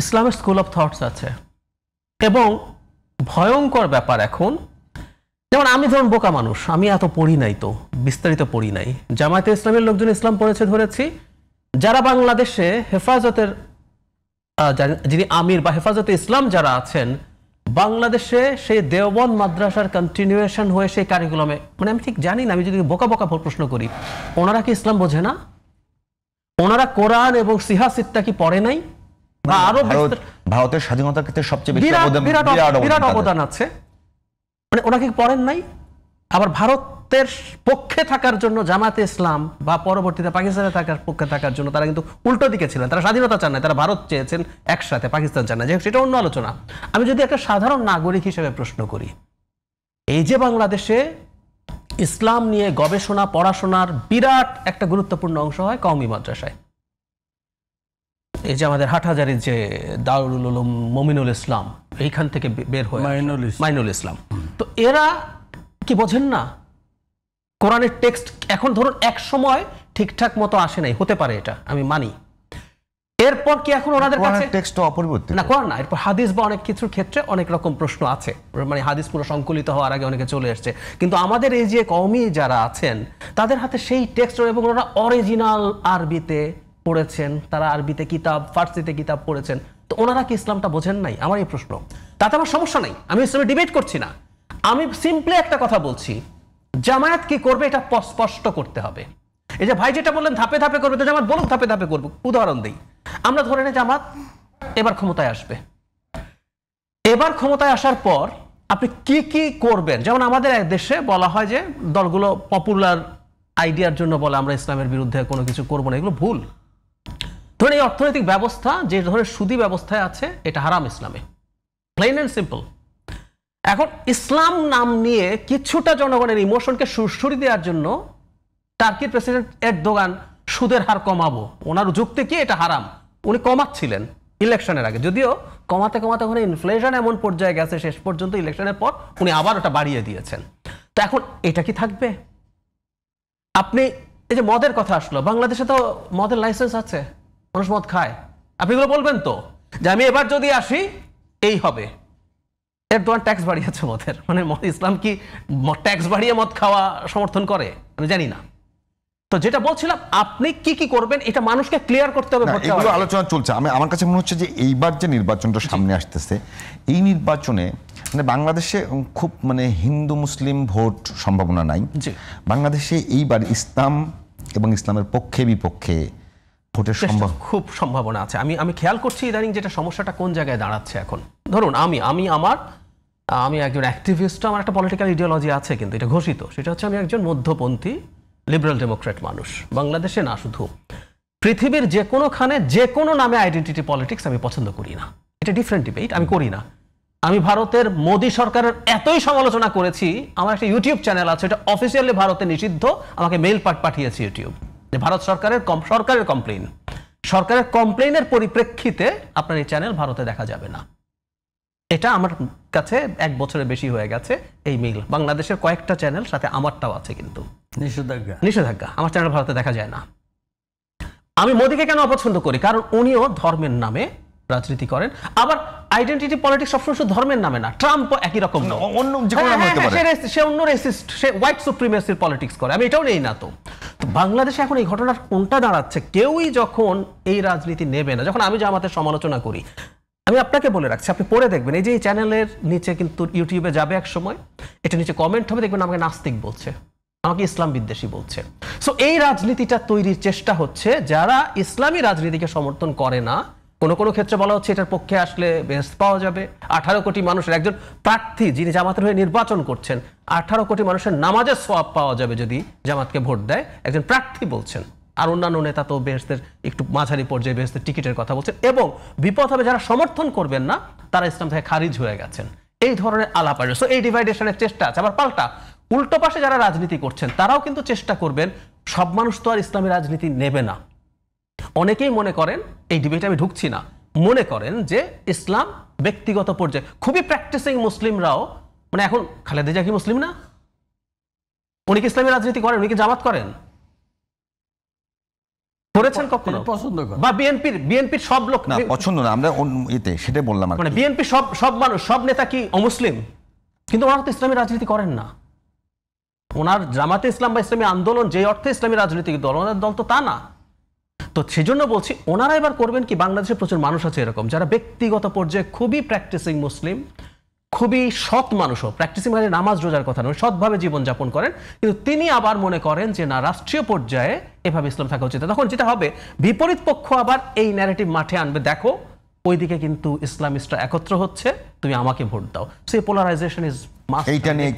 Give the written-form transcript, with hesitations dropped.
ইসলামের school of thoughts আছে এবং ভয়ঙ্কর ব্যাপার এখন। যেমন আমি ধরুন বোকা মানুষ, আমি এত পড়ি নাই, তো বিস্তারিত পড়ি নাই। জামায়াতে ইসলামের লোকজন ইসলাম পড়েছে ধরেছি, যারা বাংলাদেশে হেফাজতের যিনি আমির বা হেফাজতে ইসলাম যারা আছেন বাংলাদেশে, সেই দেওবন্দ মাদ্রাসার কন্টিনিউয়েশন হয়ে সেই কারিকুলামে, মানে আমি ঠিক জানি না, আমি যদি বোকা বোকা প্রশ্ন করি, ওনারা কি ইসলাম বোঝে না? ওনারা কোরআন এবং সিহা সিত্তা কি পড়ে নাই? বা আরো ভারতের স্বাধীনতার ক্ষেত্রে সবচেয়ে বেশি বিরাট অবদান আছে, মানে ওরা কি পড়েন নাই? আবার ভারতের পক্ষে থাকার জন্য জামায়াতে ইসলাম বা পরবর্তীতে পাকিস্তানে থাকার পক্ষে থাকার জন্য তারা কিন্তু উল্টো দিকে ছিলেন। তারা স্বাধীনতা চান না, তারা ভারত চেয়েছেন একসাথে, পাকিস্তান চান না। যে সেটা অন্য আলোচনা। আমি যদি একটা সাধারণ নাগরিক হিসেবে প্রশ্ন করি, এই যে বাংলাদেশে ইসলাম নিয়ে গবেষণা পড়াশোনার বিরাট একটা গুরুত্বপূর্ণ অংশ হয় কওমি মাদ্রাসায়। এই যে আমাদের হাটহাজারীর যে দারুল উলুম মমিনুল ইসলাম, এইখান থেকে বের হয়ে মাইনুল ইসলাম, তো এরা কি বোঝেন না কোরআনের টেক্সট? এখন ধরুন এক সময় ঠিকঠাক মতো আসে নাই, হতে পারে, এটা আমি মানি। এরপর কি এখন ওনাদের কাছে টেক্সট অপরিবর্তিত না, কোরআন না, এরপর হাদিস বা অনেক কিছুর ক্ষেত্রে অনেক রকম প্রশ্ন আছে, মানে হাদিস পুরো সংকলিত হওয়ার আগে অনেকে চলে এসছে। কিন্তু আমাদের এই যে কওমি যারা আছেন তাদের হাতে সেই টেক্সট, এবং ওরা অরিজিনাল আরবিতে পড়েছেন, তারা আরবিতে কিতাব, ফার্সিতে কিতাব পড়েছেন, তো ওনারা কি ইসলামটা বোঝেন নাই? আমার এই প্রশ্ন। তাতে আমার সমস্যা নাই, আমি ইসলামে ডিবেট করছি না, আমি সিম্পলি একটা কথা বলছি, জামায়াত কি করবে এটা স্পষ্ট করতে হবে। এই যে ভাই যেটা বললেন ধাপে ধাপে করবে, তো জামাত বলুক ধাপে ধাপে করবো। উদাহরণ দিই, আমরা ধরে নিই জামাত এবার ক্ষমতায় আসবে, এবার ক্ষমতায় আসার পর আপনি কি কি করবেন? যেমন আমাদের দেশে বলা হয় যে দলগুলো পপুলার আইডিয়ার জন্য বলে আমরা ইসলামের বিরুদ্ধে কোনো কিছু করবো না, এগুলো ভুল। ধরুন এই অর্থনৈতিক ব্যবস্থা যে ধরনের সুদী ব্যবস্থায় আছে, এটা হারাম ইসলামে, প্লেন এন্ড সিম্পল। এখন ইসলাম নাম নিয়ে কিছুটা জনগণের ইমোশনকে সুরসুরি দেওয়ার জন্য টার্কির প্রেসিডেন্ট এরদোগান সুদের হার কমাবো, ওনার যুক্তি কি এটা হারাম, উনি কমাচ্ছিলেন ইলেকশনের আগে, যদিও কমাতে কমাতে ওখানে ইনফ্লেশন এমন পর্যায়ে গেছে শেষ পর্যন্ত ইলেকশনের পর উনি আবার ওটা বাড়িয়ে দিয়েছেন। তো এখন এটা কি থাকবে? আপনি এই যে মদের কথা আসলো, বাংলাদেশে তো মদের লাইসেন্স আছে, মানুষ মদ খায়, আপনি এগুলো বলবেন তো যে আমি এবার যদি আসি এই হবে। এরদোয়ান ট্যাক্স বাড়িয়েছে মদের, মানে ইসলাম কি ট্যাক্স বাড়িয়ে মদ খাওয়া সমর্থন করে? আমি জানি না। তো যেটা বলছিলাম, আপনি কি কি করবেন এটা মানুষকে ক্লিয়ার করতে হবে। এগুলো আলোচনা চলছে। আমার কাছে মনে হচ্ছে যে এইবার যে নির্বাচনটা সামনে আসতেছে, এই নির্বাচনে মানে বাংলাদেশে খুব মানে হিন্দু মুসলিম ভোট সম্ভাবনা নাই। বাংলাদেশে এইবার ইসলাম এবং ইসলামের পক্ষে বিপক্ষে ভোটের খুব সম্ভাবনা আছে। আমি খেয়াল করছি ইদানিং যেটা সমস্যাটা কোন জায়গায় দাঁড়াচ্ছে এখন। ধরুন আমি একজন অ্যাক্টিভিস্ট, আমার একটা পলিটিক্যাল ইডিওলজি আছে, কিন্তু এটা ঘোষিত, সেটা হচ্ছে আমি একজন মধ্যপন্থী লিবারেল ডেমোক্রেট মানুষ। বাংলাদেশে না, শুধু পৃথিবীর যে কোনোখানে যে কোনো নামে আইডেন্টিটি পলিটিক্স আমি পছন্দ করি না, এটা ডিফারেন্ট ডিবেট, আমি করি না। আমি ভারতের মোদী সরকারের এতই সমালোচনা করেছি, আমার একটা ইউটিউব চ্যানেল আছে, এটা অফিসিয়ালি ভারতে নিষিদ্ধ, আমাকে মেইল পাঠিয়েছে ইউটিউব, যে ভারত সরকারের কমপ্লেইনের পরিপ্রেক্ষিতে আপনার এই চ্যানেল ভারতে দেখা যাবে না। এটা আমার কাছে 1 বছরের বেশি হয়ে গেছে এই মেইল। বাংলাদেশের কয়েকটা চ্যানেল, সাথে আমারটাও আছে, কিন্তু নিষেধাজ্ঞা, আমার চ্যানেল ভারতে দেখা যায় না। আমি মোদীকে কেন অপছন্দ করি? কারণ উনিও ধর্মের নামে রাজনীতি করেন। আবার আইডেন্টিটি পলিটিক্স সবসময় শুধু ধর্মের নামে না, ট্রাম্প একই রকম, সে অন্য রেসিস্ট, সে হোয়াইট সুপ্রিমেসির পলিটিক্স করে, আমি এটাও নেই না। তো বাংলাদেশে এখন এই ঘটনার কোনটা দাঁড়াচ্ছে, কেউই যখন এই রাজনীতি নেবে না, যখন আমি জামাতের সমালোচনা করি, আমি আপনাকে বলে রাখছি, আপনি পড়ে দেখবেন, এই যে এই চ্যানেলের নিচে কিন্তু ইউটিউবে যাবে এক সময়, এটা নিচে কমেন্ট হবে, দেখবেন আমাকে নাস্তিক বলছে, আমাকে ইসলাম বিদ্বেষী বলছে। সো এই রাজনীতিটা তৈরির চেষ্টা হচ্ছে, যারা ইসলামী রাজনীতিকে সমর্থন করে না, কোনো কোনো ক্ষেত্রে বলা হচ্ছে এটার পক্ষে আসলে বেহেশত পাওয়া যাবে। 18 কোটি মানুষের একজন প্রার্থী যিনি জামাতের হয়ে নির্বাচন করছেন, 18 কোটি মানুষের নামাজের সওয়াব পাওয়া যাবে যদি জামাতকে ভোট দেয়, একজন প্রার্থী বলছেন। আর অন্যান্য নেতা তো বেহেশতের একটু মাঝারি পর্যায়ে বেহেশতের টিকিটের কথা বলছেন, এবং বিপদ হবে যারা সমর্থন করবেন না তারা ইসলাম থেকে খারিজ হয়ে গেছেন, এই ধরনের আলাপ আসবে। সো এই ডিভাইডেশনের চেষ্টা আছে। আবার পাল্টা উল্টো পাশে যারা রাজনীতি করছেন তারাও কিন্তু চেষ্টা করবেন, সব মানুষ তো আর ইসলামী রাজনীতি নেবে না। অনেকেই মনে করেন, এই ডিবেটে আমি ঢুকছি না, মনে করেন যে ইসলাম ব্যক্তিগত পর্যায়ে, খুবই প্র্যাকটিসিং মুসলিমরাও, মানে এখন খালেদা জিয়া কি মুসলিম না? উনি কি ইসলামী রাজনীতি করেন? উনি কি জামাত করেন? করেছেন কখনো? পছন্দ করে বা বিএনপির সব লোক না পছন্দ না, আমরা এতে সেটাই বললাম আর মানে বিএনপি সব মানুষ সব নেতা কি অমুসলিম? কিন্তু ওনারা তো ইসলামী রাজনীতি করেন না। ওনার জামাতে ইসলাম বা ইসলামী আন্দোলন যে অর্থে ইসলামী রাজনৈতিক দল, ওনাদের দল তো তা না। তো সেজন্য বলছি ওনারা এবার করবেন কি, বাংলাদেশে প্রচুর মানুষ আছে এরকম যারা ব্যক্তিগত পর্যায়ে খুবই প্র্যাকটিসিং মুসলিম, খুবই সৎ মানুষও, প্র্যাকটিসিং মানে নামাজ রোজার কথা নয়, সৎভাবে জীবনযাপন করেন, কিন্তু তিনি আবার মনে করেন যে না, রাষ্ট্রীয় পর্যায়ে এভাবে ইসলাম থাকা উচিত। তখন যেটা হবে, বিপরীত পক্ষ আবার এই ন্যারেটিভ মাঠে আনবে, দেখো ওইদিকে কিন্তু ইসলামিস্টরা একত্র হচ্ছে, তুমি আমাকে ভোট দাও। সেই পোলারাইজেশন ইজ মাস্ট। এইটা নিয়ে